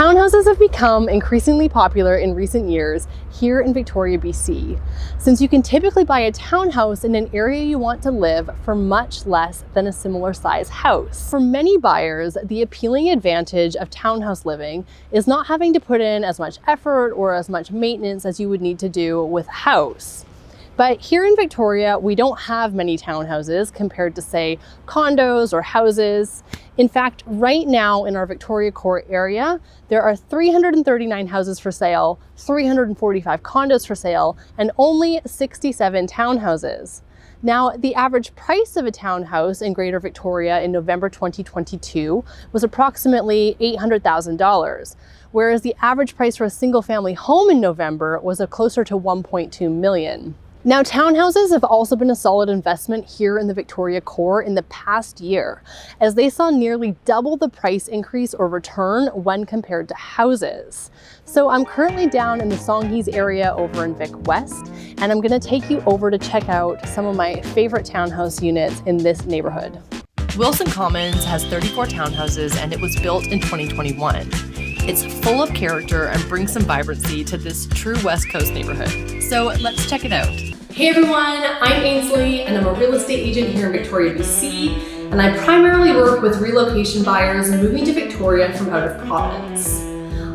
Townhouses have become increasingly popular in recent years here in Victoria, BC, since you can typically buy a townhouse in an area you want to live for much less than a similar size house. For many buyers, the appealing advantage of townhouse living is not having to put in as much effort or as much maintenance as you would need to do with a house. But here in Victoria, we don't have many townhouses compared to, say, condos or houses. In fact, right now in our Victoria Core area, there are 339 houses for sale, 345 condos for sale, and only 67 townhouses. Now, the average price of a townhouse in Greater Victoria in November 2022 was approximately $800,000, whereas the average price for a single family home in November was closer to $1.2 million. Now, townhouses have also been a solid investment here in the Victoria Core in the past year, as they saw nearly double the price increase or return when compared to houses. So I'm currently down in the Songhees area over in Vic West, and I'm gonna take you over to check out some of my favorite townhouse units in this neighborhood. Wilson Commons has 34 townhouses and it was built in 2021. It's full of character and brings some vibrancy to this true West Coast neighborhood. So let's check it out. Hey everyone, I'm Ainsley and I'm a real estate agent here in Victoria, BC, and I primarily work with relocation buyers moving to Victoria from out of province.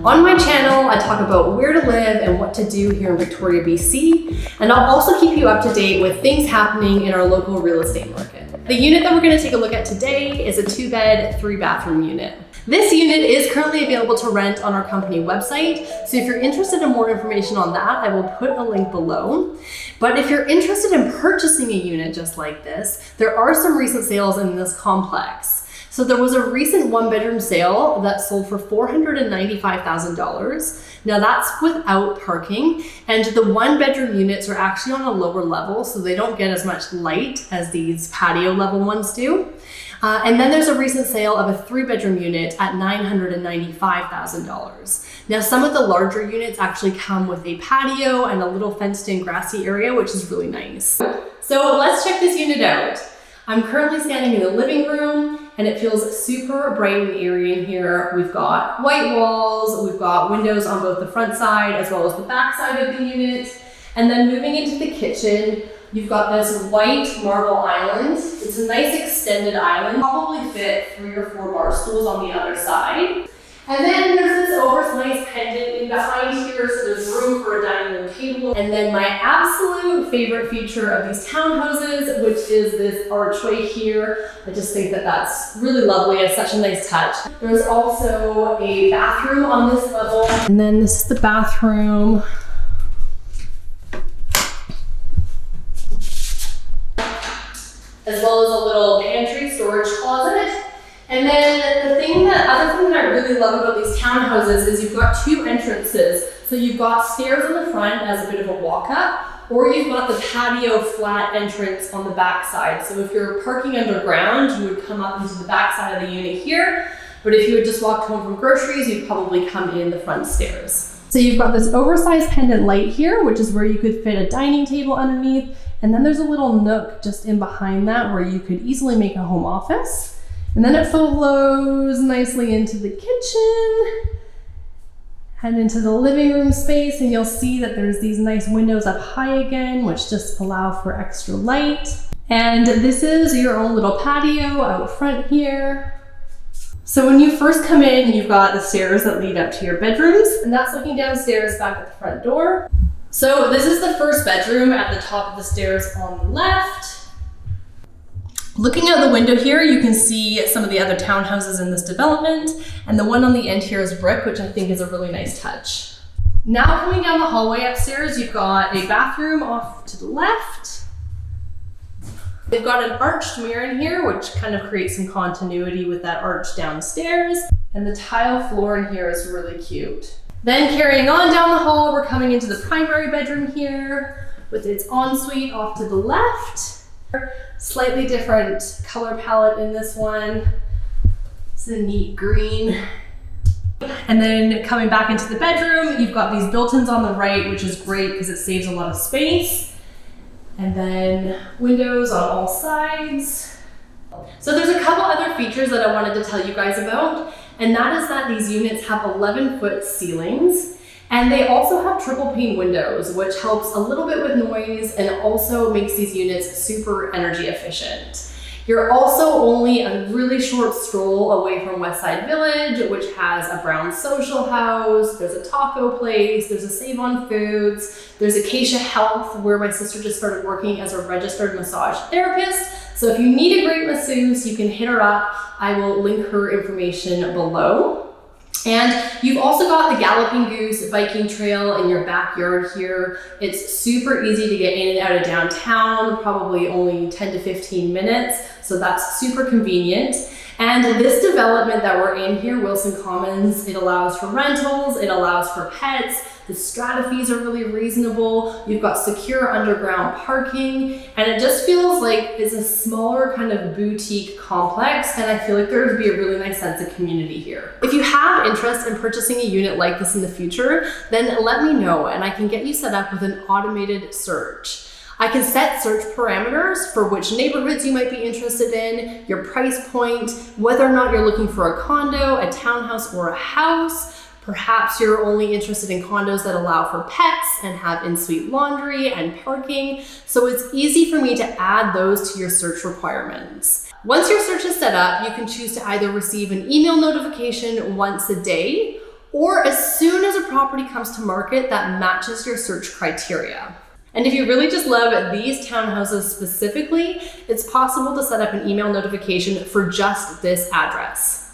On my channel, I talk about where to live and what to do here in Victoria, BC, and I'll also keep you up to date with things happening in our local real estate market. The unit that we're going to take a look at today is a 2-bed, 3-bathroom unit. This unit is currently available to rent on our company website, so if you're interested in more information on that, I will put a link below. But if you're interested in purchasing a unit just like this, there are some recent sales in this complex. So there was a recent 1-bedroom sale that sold for $495,000. Now that's without parking, and the 1-bedroom units are actually on a lower level, so they don't get as much light as these patio level ones do. And then there's a recent sale of a 3-bedroom unit at $995,000. Now some of the larger units actually come with a patio and a little fenced in grassy area, which is really nice. So let's check this unit out. I'm currently standing in the living room and it feels super bright and airy in here. We've got white walls, we've got windows on both the front side as well as the back side of the unit. And then moving into the kitchen, you've got this white marble island. It's a nice extended island, probably fit 3 or 4 bar stools on the other side. And then there's this oversized pendant in behind here, so there's room for a dining room table. And then my absolute favorite feature of these townhouses, which is this archway here. I just think that that's really lovely. It's such a nice touch. There's also a bathroom on this level. And then this is the bathroom. As well as a little pantry storage closet. And then other thing that I really love about these townhouses is you've got 2 entrances. So you've got stairs on the front as a bit of a walk up, or you've got the patio flat entrance on the back side. So if you're parking underground, you would come up into the back side of the unit here. But if you had just walked home from groceries, you'd probably come in the front stairs. So you've got this oversized pendant light here, which is where you could fit a dining table underneath. And then there's a little nook just in behind that where you could easily make a home office. And then it flows nicely into the kitchen and into the living room space. And you'll see that there's these nice windows up high again, which just allow for extra light. And this is your own little patio out front here. So when you first come in, you've got the stairs that lead up to your bedrooms, and that's looking downstairs back at the front door. So this is the first bedroom at the top of the stairs on the left. Looking out the window here, you can see some of the other townhouses in this development, and the one on the end here is brick, which I think is a really nice touch. Now coming down the hallway upstairs, you've got a bathroom off to the left. They've got an arched mirror in here, which kind of creates some continuity with that arch downstairs, and the tile floor in here is really cute. Then carrying on down the hall, we're coming into the primary bedroom here with its ensuite off to the left. Slightly different color palette in this one. It's a neat green. And then coming back into the bedroom, you've got these built-ins on the right, which is great because it saves a lot of space. And then windows on all sides. So there's a couple other features that I wanted to tell you guys about. and that is that these units have 11-foot ceilings, and they also have triple pane windows, which helps a little bit with noise and also makes these units super energy efficient. You're also only a really short stroll away from Westside Village, which has a brown social house, there's a taco place, there's a Save on Foods, there's Acacia Health, where my sister just started working as a registered massage therapist. So if you need a great masseuse, you can hit her up. I will link her information below. And you've also got the Galloping Goose biking trail in your backyard here. It's super easy to get in and out of downtown, probably only 10 to 15 minutes. So that's super convenient. And this development that we're in here, Wilson Commons, it allows for rentals, it allows for pets. The strata fees are really reasonable. You've got secure underground parking, and it just feels like it's a smaller kind of boutique complex, and I feel like there would be a really nice sense of community here. If you have interest in purchasing a unit like this in the future, then let me know and I can get you set up with an automated search. I can set search parameters for which neighborhoods you might be interested in, your price point, whether or not you're looking for a condo, a townhouse, or a house. Perhaps you're only interested in condos that allow for pets and have in-suite laundry and parking. So it's easy for me to add those to your search requirements. Once your search is set up, you can choose to either receive an email notification once a day, or as soon as a property comes to market that matches your search criteria. And if you really just love these townhouses specifically, it's possible to set up an email notification for just this address.